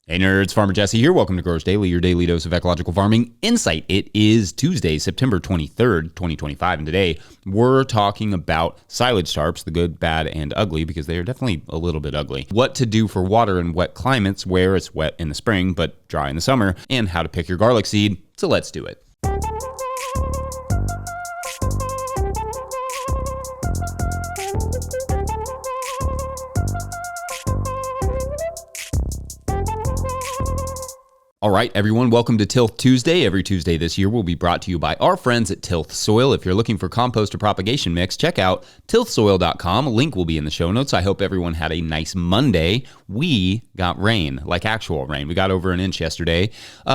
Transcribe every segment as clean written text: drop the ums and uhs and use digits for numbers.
Hey nerds, Farmer Jesse here. Welcome to Growers Daily, your daily dose of ecological farming insight. It is Tuesday, September 23rd, 2025, and today we're talking about silage tarps, the good, bad, and ugly, because they are definitely a little bit ugly. What to do for water in wet climates where it's wet in the spring but dry in the summer, and how to pick your garlic seed. So let's do it. All right, everyone, welcome to Tilth Tuesday. Every Tuesday this year will be brought to you by our friends at Tilth Soil. If you're looking for compost or propagation mix, check out tilthsoil.com. A link will be in the show notes. I hope everyone had a nice Monday. We got rain, like actual rain. We got over an inch yesterday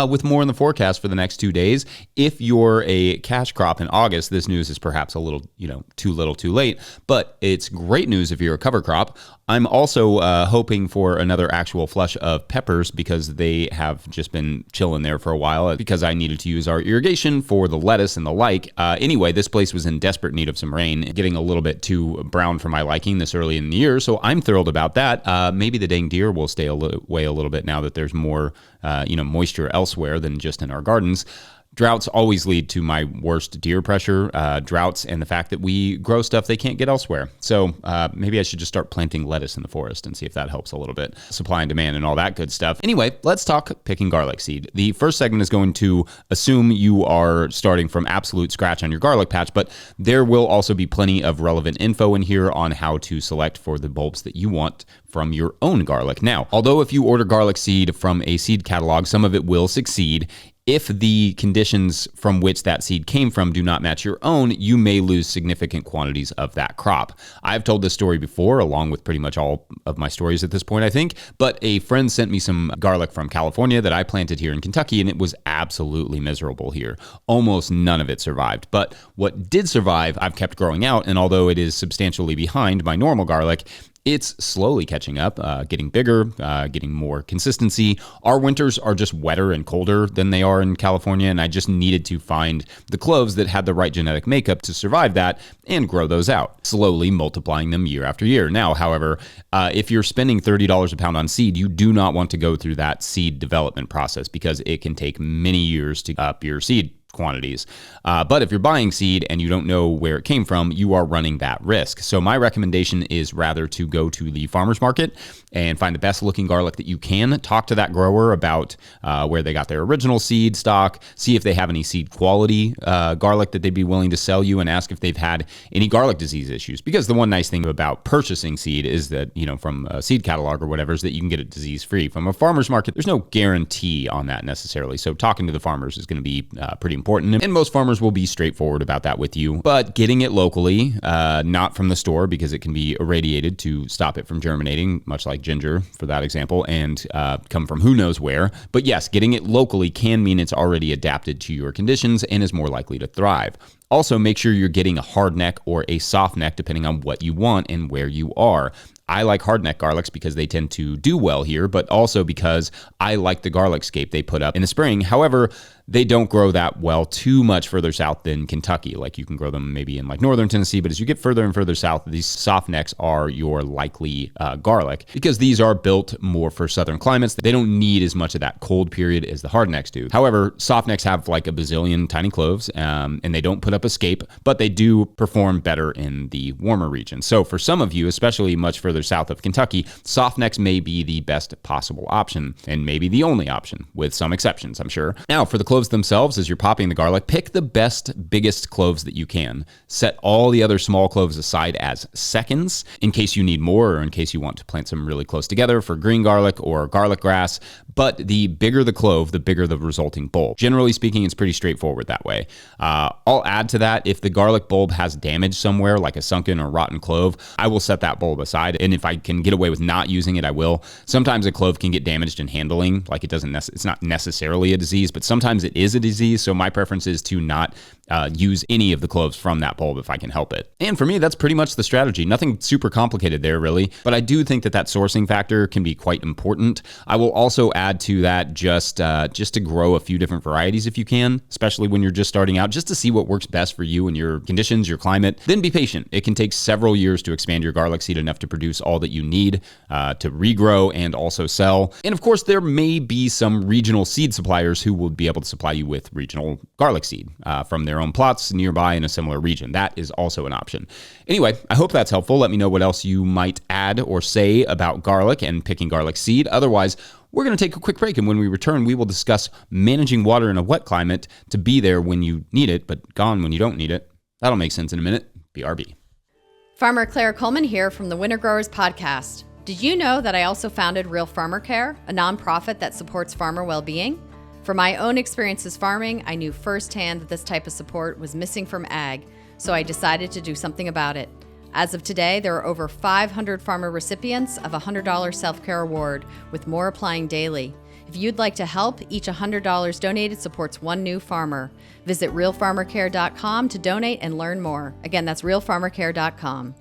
with more in the forecast for the next 2 days. If you're a cash crop in August, this news is perhaps a little, too little too late, but it's great news if you're a cover crop. I'm also hoping for another actual flush of peppers because they have just been chilling there for a while because I needed to use our irrigation for the lettuce and the like. Anyway, this place was in desperate need of some rain, getting a little bit too brown for my liking this early in the year, so I'm thrilled about that. Maybe the dang deer will stay away a little bit now that there's more moisture elsewhere than just in our gardens. Droughts always lead to my worst deer pressure, droughts and the fact that we grow stuff they can't get elsewhere. So maybe I should just start planting lettuce in the forest and see if that helps a little bit. Supply and demand and all that good stuff. Anyway, let's talk picking garlic seed. The first segment is going to assume you are starting from absolute scratch on your garlic patch, but there will also be plenty of relevant info in here on how to select for the bulbs that you want from your own garlic. Now, although if you order garlic seed from a seed catalog, some of it will succeed. If the conditions from which that seed came from do not match your own, you may lose significant quantities of that crop. I've told this story before, along with pretty much all of my stories at this point, I think, but a friend sent me some garlic from California that I planted here in Kentucky, and it was absolutely miserable here. Almost none of it survived, but what did survive, I've kept growing out, and although it is substantially behind my normal garlic, it's slowly catching up, getting bigger, getting more consistency. Our winters are just wetter and colder than they are in California, and I just needed to find the cloves that had the right genetic makeup to survive that and grow those out, slowly multiplying them year after year. Now, however, if you're spending $30 a pound on seed, you do not want to go through that seed development process because it can take many years to up your seed quantities. But if you're buying seed and you don't know where it came from, you are running that risk. So my recommendation is rather to go to the farmer's market and find the best looking garlic that you can. Talk to that grower about where they got their original seed stock, see if they have any seed quality garlic that they'd be willing to sell you, and ask if they've had any garlic disease issues. Because the one nice thing about purchasing seed is that, from a seed catalog or whatever, is that you can get it disease free. From a farmer's market, there's no guarantee on that necessarily. So talking to the farmers is going to be pretty important. And most farmers will be straightforward about that with you. But getting it locally, not from the store, because it can be irradiated to stop it from germinating, much like ginger for that example, and come from who knows where. But yes, getting it locally can mean it's already adapted to your conditions and is more likely to thrive. Also, make sure you're getting a hard neck or a soft neck, depending on what you want and where you are. I like hardneck garlics because they tend to do well here, but also because I like the garlic scape they put up in the spring. However, they don't grow that well too much further south than Kentucky. Like you can grow them maybe in like northern Tennessee, but as you get further and further south, these soft necks are your likely garlic because these are built more for southern climates. They don't need as much of that cold period as the hard necks do. However, soft necks have like a bazillion tiny cloves and they don't put up a scape, but they do perform better in the warmer regions. So for some of you, especially much further south of Kentucky, soft necks may be the best possible option and maybe the only option with some exceptions, I'm sure. Now for the cloves themselves, as you're popping the garlic, pick the best, biggest cloves that you can. Set all the other small cloves aside as seconds in case you need more or in case you want to plant some really close together for green garlic or garlic grass. But the bigger the clove, the bigger the resulting bulb. Generally speaking, it's pretty straightforward that way. I'll add to that, if the garlic bulb has damage somewhere, like a sunken or rotten clove, I will set that bulb aside. And if I can get away with not using it, I will. Sometimes a clove can get damaged in handling, like it's not necessarily a disease, but sometimes it is a disease. So my preference is to not use any of the cloves from that bulb if I can help it. And for me, that's pretty much the strategy. Nothing super complicated there, really. But I do think that sourcing factor can be quite important. I will also add to that just to grow a few different varieties if you can, especially when you're just starting out, just to see what works best for you and your conditions, your climate. Then be patient. It can take several years to expand your garlic seed enough to produce all that you need to regrow and also sell. And of course, there may be some regional seed suppliers who will be able to supply you with regional garlic seed from their own plots nearby in a similar region. That is also an option. Anyway, I hope that's helpful. Let me know what else you might add or say about garlic and picking garlic seed. Otherwise, we're going to take a quick break, and when we return, we will discuss managing water in a wet climate to be there when you need it, but gone when you don't need it. That'll make sense in a minute. BRB. Farmer Claire Coleman here from the Winter Growers Podcast. Did you know that I also founded Real Farmer Care, a nonprofit that supports farmer well-being? From my own experiences farming, I knew firsthand that this type of support was missing from ag, so I decided to do something about it. As of today, there are over 500 farmer recipients of a $100 self-care award, with more applying daily. If you'd like to help, each $100 donated supports one new farmer. Visit realfarmercare.com to donate and learn more. Again, that's realfarmercare.com.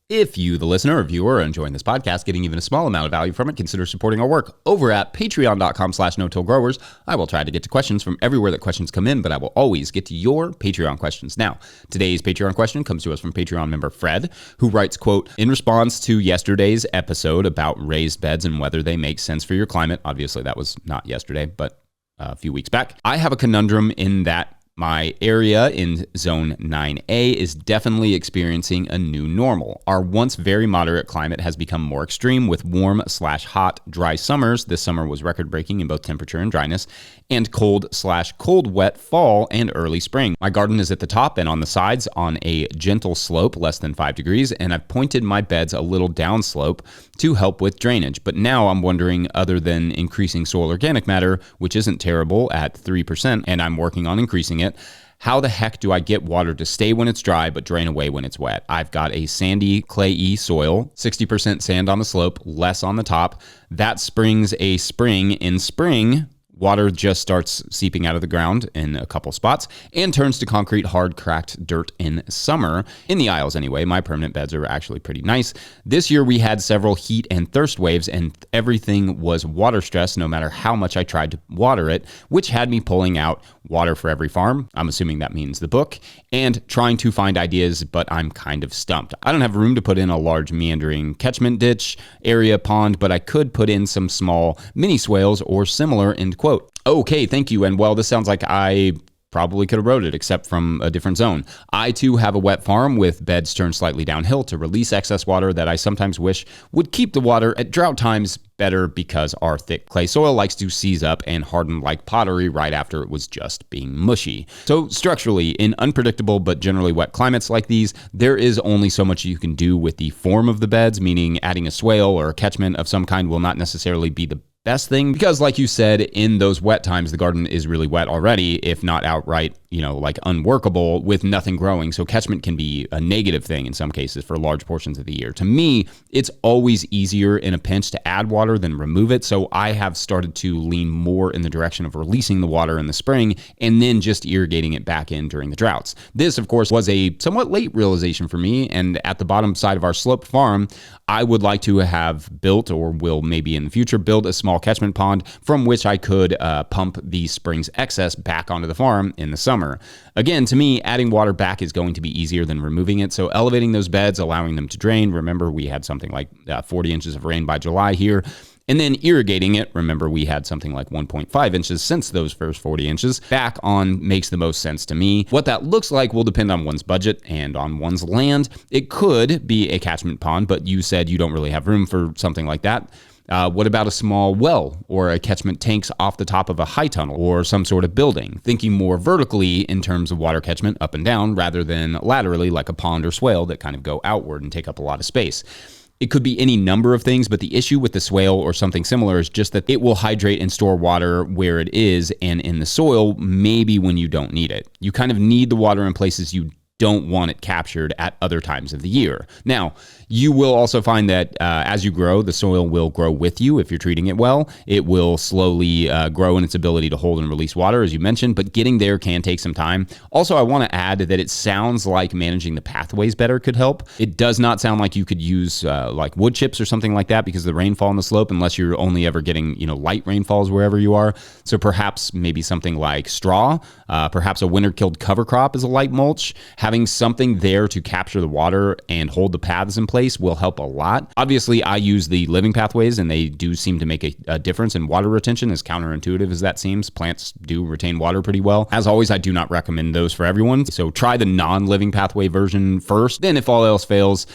If you, the listener or viewer, are enjoying this podcast, getting even a small amount of value from it, consider supporting our work over at patreon.com/no-till-growers. I will try to get to questions from everywhere that questions come in, but I will always get to your Patreon questions. Now, today's Patreon question comes to us from Patreon member Fred, who writes, quote, in response to yesterday's episode about raised beds and whether they make sense for your climate. Obviously, that was not yesterday, but a few weeks back. I have a conundrum in that my area in Zone 9A is definitely experiencing a new normal. Our once very moderate climate has become more extreme with warm/hot, dry summers. This summer was record-breaking in both temperature and dryness, and cold/cold wet fall and early spring. My garden is at the top and on the sides on a gentle slope, less than 5 degrees, and I've pointed my beds a little downslope to help with drainage. But now I'm wondering, other than increasing soil organic matter, which isn't terrible at 3%, and I'm working on increasing it, how the heck do I get water to stay when it's dry but drain away when it's wet? I've got a sandy, clayey soil, 60% sand on the slope, less on the top. That springs a spring. In spring, water just starts seeping out of the ground in a couple spots and turns to concrete, hard, cracked dirt in summer. In the aisles anyway, my permanent beds are actually pretty nice. This year we had several heat and thirst waves and everything was water stressed no matter how much I tried to water it, which had me pulling out Water for Every Farm. I'm assuming that means the book, and trying to find ideas, but I'm kind of stumped. I don't have room to put in a large meandering catchment ditch area pond, but I could put in some small mini swales or similar, end quote. Okay, thank you. And well, this sounds like I probably could have wrote it, except from a different zone. I too have a wet farm with beds turned slightly downhill to release excess water that I sometimes wish would keep the water at drought times better, because our thick clay soil likes to seize up and harden like pottery right after it was just being mushy. So structurally, in unpredictable but generally wet climates like these, there is only so much you can do with the form of the beds, meaning adding a swale or a catchment of some kind will not necessarily be the best thing, because like you said, in those wet times, the garden is really wet already, if not outright, like unworkable with nothing growing. So catchment can be a negative thing in some cases for large portions of the year. To me, it's always easier in a pinch to add water than remove it. So I have started to lean more in the direction of releasing the water in the spring and then just irrigating it back in during the droughts. This, of course, was a somewhat late realization for me. And at the bottom side of our sloped farm, I would like to have built, or will maybe in the future, build a small catchment pond from which I could pump the spring's excess back onto the farm in the summer. Again, to me, adding water back is going to be easier than removing it. So elevating those beds, allowing them to drain. Remember, we had something like 40 inches of rain by July here. And then irrigating it, remember we had something like 1.5 inches since those first 40 inches, back on makes the most sense to me. What that looks like will depend on one's budget and on one's land. It could be a catchment pond, but you said you don't really have room for something like that. What about a small well or a catchment tanks off the top of a high tunnel or some sort of building? Thinking more vertically in terms of water catchment up and down rather than laterally like a pond or swale that kind of go outward and take up a lot of space. It could be any number of things, but the issue with the swale or something similar is just that it will hydrate and store water where it is and in the soil, maybe when you don't need it. You kind of need the water in places you don't want it captured at other times of the year. Now, you will also find that as you grow, the soil will grow with you if you're treating it well. It will slowly grow in its ability to hold and release water, as you mentioned, but getting there can take some time. Also, I want to add that it sounds like managing the pathways better could help. It does not sound like you could use like wood chips or something like that because of the rainfall on the slope, unless you're only ever getting, light rainfalls wherever you are. So perhaps maybe something like straw, perhaps a winter-killed cover crop is a light mulch. Having something there to capture the water and hold the paths in place will help a lot. Obviously, I use the living pathways, and they do seem to make a difference in water retention, as counterintuitive as that seems. Plants do retain water pretty well. As always, I do not recommend those for everyone. So try the non-living pathway version first. Then if all else fails,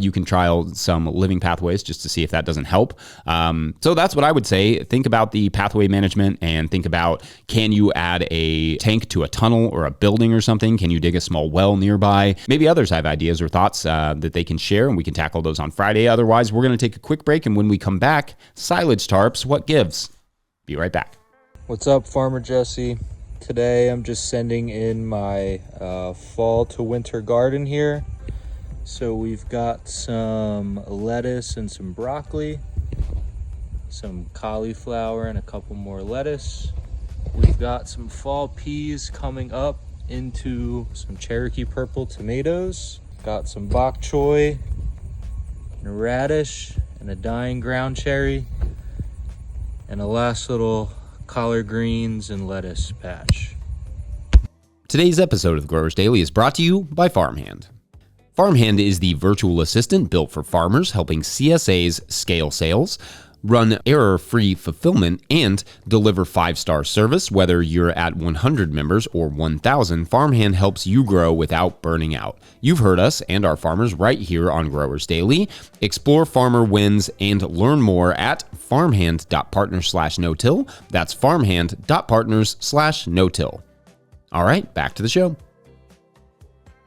you can trial some living pathways just to see if that doesn't help. So that's what I would say. Think about the pathway management and think about, can you add a tank to a tunnel or a building or something? Can you dig a small well nearby? Maybe others have ideas or thoughts that they can share, and we can tackle those on Friday. Otherwise, we're going to take a quick break, and when we come back, Silage Tarps, what gives? Be right back. What's up, Farmer Jesse? Today I'm just sending in my fall to winter garden here. So we've got some lettuce and some broccoli, some cauliflower and a couple more lettuce. We've got some fall peas coming up into some Cherokee purple tomatoes. Got some bok choy and a radish and a dying ground cherry and a last little collard greens and lettuce patch. Today's episode of the Growers Daily is brought to you by Farmhand. Farmhand is the virtual assistant built for farmers, helping CSAs scale sales, run error-free fulfillment, and deliver 5-star service. Whether you're at 100 members or 1,000, Farmhand helps you grow without burning out. You've heard us and our farmers right here on Growers Daily. Explore farmer wins and learn more at farmhand.partners/no-till. That's farmhand.partners/no-till. All right, back to the show.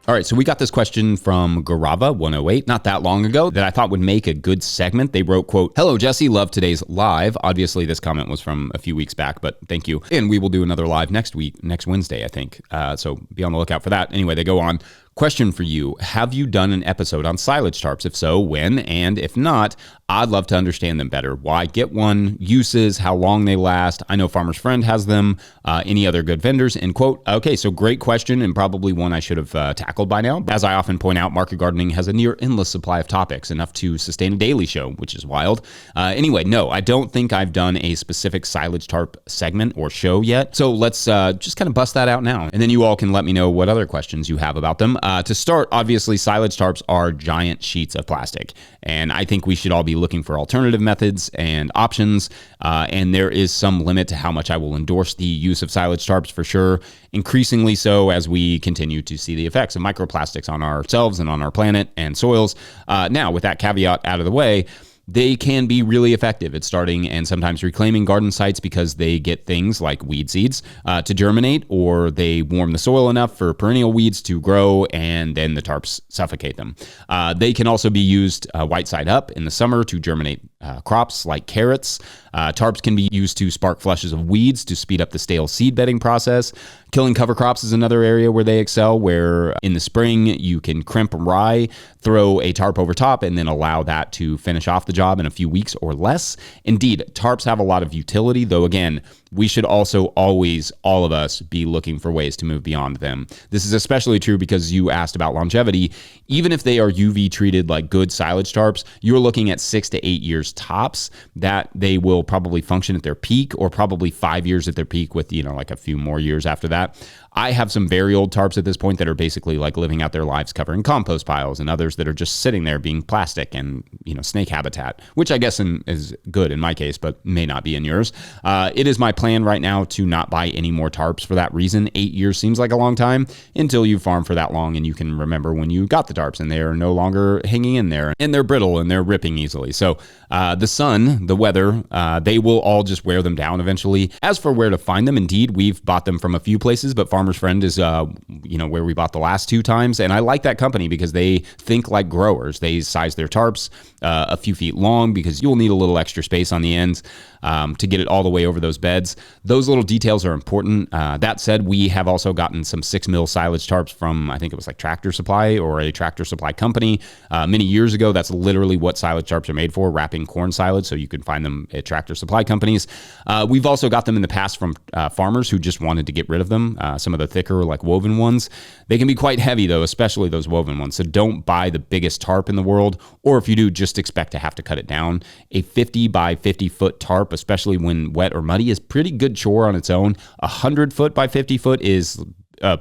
All right, so we got this question from Garava108 not that long ago that I thought would make a good segment. They wrote, quote, "Hello, Jesse, love today's live." Obviously, this comment was from a few weeks back, but thank you. And we will do another live next Wednesday, I think. So be on the lookout for that. Anyway, they go on. Question for you. Have you done an episode on silage tarps? If so, when? And if not, I'd love to understand them better. Why get one? Uses? How long they last? I know Farmer's Friend has them. Any other good vendors? End quote. Okay, so great question, and probably one I should have tackled by now. As I often point out, market gardening has a near endless supply of topics, enough to sustain a daily show, which is wild. Anyway, no, I don't think I've done a specific silage tarp segment or show yet. So let's just kind of bust that out now. And then you all can let me know what other questions you have about them. To start, obviously, silage tarps are giant sheets of plastic, and I think we should all be looking for alternative methods and options, and there is some limit to how much I will endorse the use of silage tarps for sure, increasingly so as we continue to see the effects of microplastics on ourselves and on our planet and soils. Now, with that caveat out of the way, they can be really effective at starting and sometimes reclaiming garden sites because they get things like weed seeds to germinate, or they warm the soil enough for perennial weeds to grow, and then the tarps suffocate them. They can also be used white side up in the summer to germinate crops like carrots. Tarps can be used to spark flushes of weeds to speed up the stale seed bedding process. Killing cover crops is another area where they excel, where in the spring you can crimp rye, throw a tarp over top, and then allow that to finish off the job in a few weeks or less. Indeed, tarps have a lot of utility, though again, we should also always, all of us, be looking for ways to move beyond them. This is especially true because you asked about longevity. Even if they are UV treated like good silage tarps, you're looking at 6 to 8 years tops that they will probably function at their peak, or probably 5 years at their peak with, like a few more years after that. I have some very old tarps at this point that are basically like living out their lives covering compost piles, and others that are just sitting there being plastic and, snake habitat, which I guess is good in my case, but may not be in yours. It is my plan right now to not buy any more tarps for that reason. 8 years seems like a long time until you farm for that long and you can remember when you got the tarps and they are no longer hanging in there, and they're brittle and they're ripping easily. So the sun, the weather, they will all just wear them down eventually. As for where to find them, indeed, we've bought them from a few places, but Farmer's Friend is where we bought the last 2 times, and I like that company because they think like growers. They size their tarps a few feet long because you'll need a little extra space on the ends. to get it all the way over those beds. Those little details are important. That said, we have also gotten some 6 mil silage tarps from, I think it was like Tractor Supply or a Tractor Supply company many years ago. That's literally what silage tarps are made for, wrapping corn silage. So you can find them at Tractor Supply companies. We've also got them in the past from farmers who just wanted to get rid of them. Some of the thicker, like woven ones. They can be quite heavy though, especially those woven ones. So don't buy the biggest tarp in the world, or if you do, just expect to have to cut it down. A 50 by 50 foot tarp, especially when wet or muddy, is pretty good chore on its own. 100 foot by 50 foot is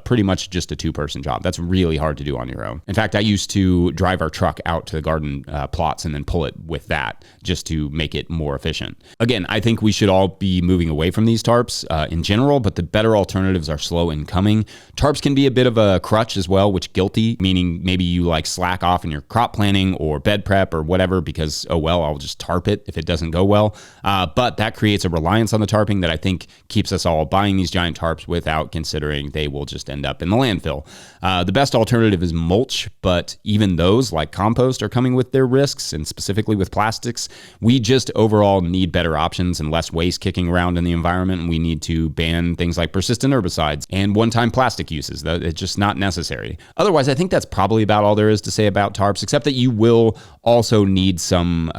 pretty much just a 2-person job. That's really hard to do on your own. In fact, I used to drive our truck out to the garden plots and then pull it with that just to make it more efficient. Again, I think we should all be moving away from these tarps in general, but the better alternatives are slow in coming. Tarps can be a bit of a crutch as well, which guilty, meaning maybe you like slack off in your crop planting or bed prep or whatever because, oh well, I'll just tarp it if it doesn't go well. But that creates a reliance on the tarping that I think keeps us all buying these giant tarps without considering they will just end up in the landfill. The best alternative is mulch, but even those, like compost, are coming with their risks, and specifically with plastics. We just overall need better options and less waste kicking around in the environment, and we need to ban things like persistent herbicides and one-time plastic uses. It's just not necessary. Otherwise, I think that's probably about all there is to say about tarps, except that you will also need some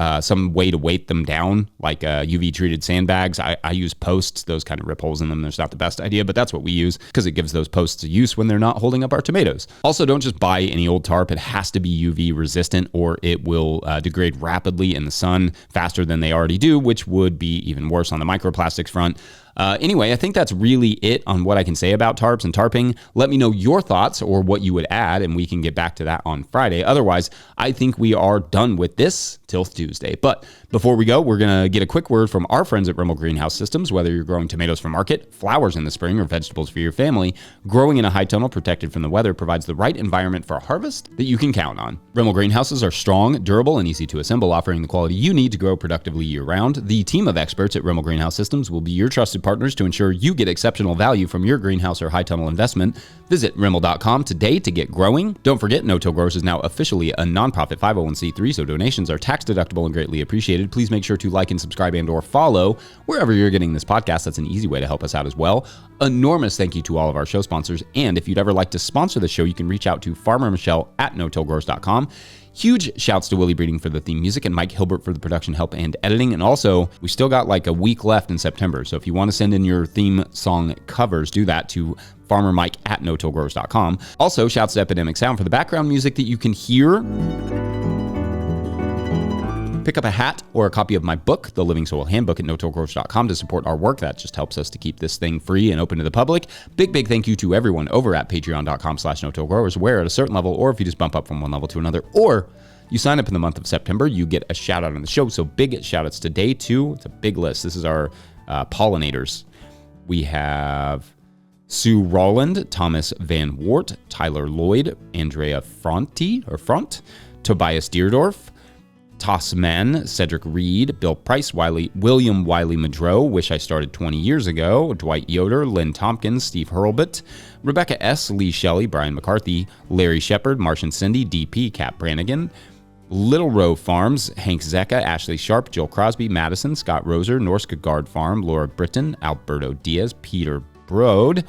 way to weight them down, like UV-treated sandbags. I use posts. Those kind of rip holes in them. There's not the best idea, but that's what we use because it gives those posts a use when they're not holding up our tomatoes. Also, don't just buy any old tarp. It has to be UV resistant or it will degrade rapidly in the sun faster than they already do, which would be even worse on the microplastics front. Anyway, I think that's really it on what I can say about tarps and tarping. Let me know your thoughts or what you would add, and we can get back to that on Friday. Otherwise, I think we are done with this Tilth Tuesday. But before we go, we're going to get a quick word from our friends at Rimmel Greenhouse Systems. Whether you're growing tomatoes for market, flowers in the spring, or vegetables for your family, growing in a high tunnel protected from the weather provides the right environment for a harvest that you can count on. Rimmel Greenhouses are strong, durable, and easy to assemble, offering the quality you need to grow productively year-round. The team of experts at Rimmel Greenhouse Systems will be your trusted partners to ensure you get exceptional value from your greenhouse or high tunnel investment. Visit Rimmel.com today to get growing. Don't forget, No Till Growers is now officially a nonprofit 501c3, so donations are tax deductible and greatly appreciated. Please make sure to like and subscribe and or follow wherever you're getting this podcast. That's an easy way to help us out as well. Enormous thank you to all of our show sponsors. And if you'd ever like to sponsor the show, you can reach out to Farmer Michelle at notillgrowers.com. Huge shouts to Willie Breeding for the theme music and Mike Hilbert for the production help and editing. And also, we still got like a week left in September. So if you want to send in your theme song covers, do that to farmermike at notillgrowers.com. Also, shouts to Epidemic Sound for the background music that you can hear. Pick up a hat or a copy of my book, The Living Soil Handbook, at notillgrowers.com to support our work. That just helps us to keep this thing free and open to the public. Big thank you to everyone over at patreon.com/notillgrowers, where at a certain level, or if you just bump up from one level to another, or you sign up in the month of September, you get a shout out on the show. So big shout outs today too. It's a big list. This is our pollinators. We have Sue Rowland, Thomas Van Wart, Tyler Lloyd, Andrea Front, Tobias Deerdorf, Tossman, Cedric Reed, Bill Price, William Wiley Madrow, Wish I Started 20 Years Ago, Dwight Yoder, Lynn Tompkins, Steve Hurlbut, Rebecca S., Lee Shelley, Brian McCarthy, Larry Shepard, Martian Cindy, DP, Kat Brannigan, Little Row Farms, Hank Zecca, Ashley Sharp, Joel Crosby, Madison, Scott Roser, Norska Guard Farm, Laura Britton, Alberto Diaz, Peter Broad,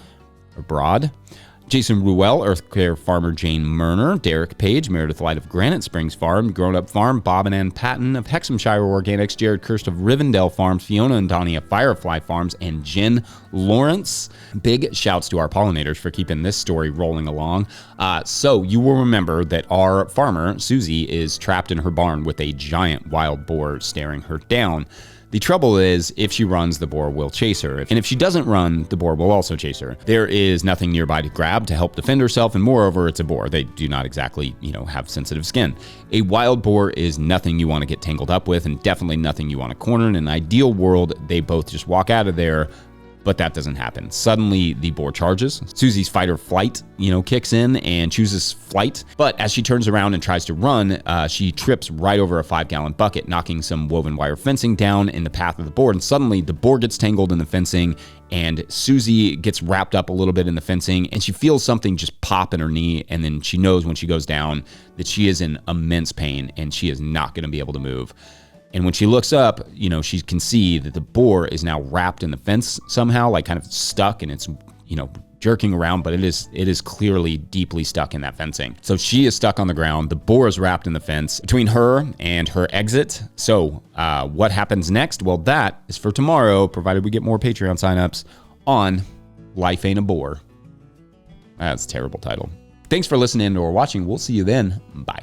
Jason Ruel, Earth Care Farmer Jane Murner, Derek Page, Meredith Light of Granite Springs Farm, Grown Up Farm, Bob and Ann Patton of Hexhamshire Organics, Jared Kirst of Rivendell Farms, Fiona and Donnie of Firefly Farms, and Jen Lawrence. Big shouts to our pollinators for keeping this story rolling along. So you will remember that our farmer, Susie, is trapped in her barn with a giant wild boar staring her down. The trouble is, if she runs, the boar will chase her. And if she doesn't run, the boar will also chase her. There is nothing nearby to grab to help defend herself, and moreover, it's a boar. They do not exactly, have sensitive skin. A wild boar is nothing you want to get tangled up with, and definitely nothing you want to corner. In an ideal world, they both just walk out of there, but that doesn't happen. Suddenly, the boar charges. Susie's fight or flight, kicks in and chooses flight. But as she turns around and tries to run, she trips right over a 5-gallon bucket, knocking some woven wire fencing down in the path of the boar. And suddenly, the boar gets tangled in the fencing, and Susie gets wrapped up a little bit in the fencing, and she feels something just pop in her knee. And then she knows when she goes down that she is in immense pain, and she is not going to be able to move. And when she looks up, she can see that the boar is now wrapped in the fence somehow, like kind of stuck, and it's, jerking around, but it is clearly deeply stuck in that fencing. So she is stuck on the ground. The boar is wrapped in the fence between her and her exit. So what happens next? Well, that is for tomorrow, provided we get more Patreon signups on Life Ain't a Bore. That's a terrible title. Thanks for listening or watching. We'll see you then. Bye.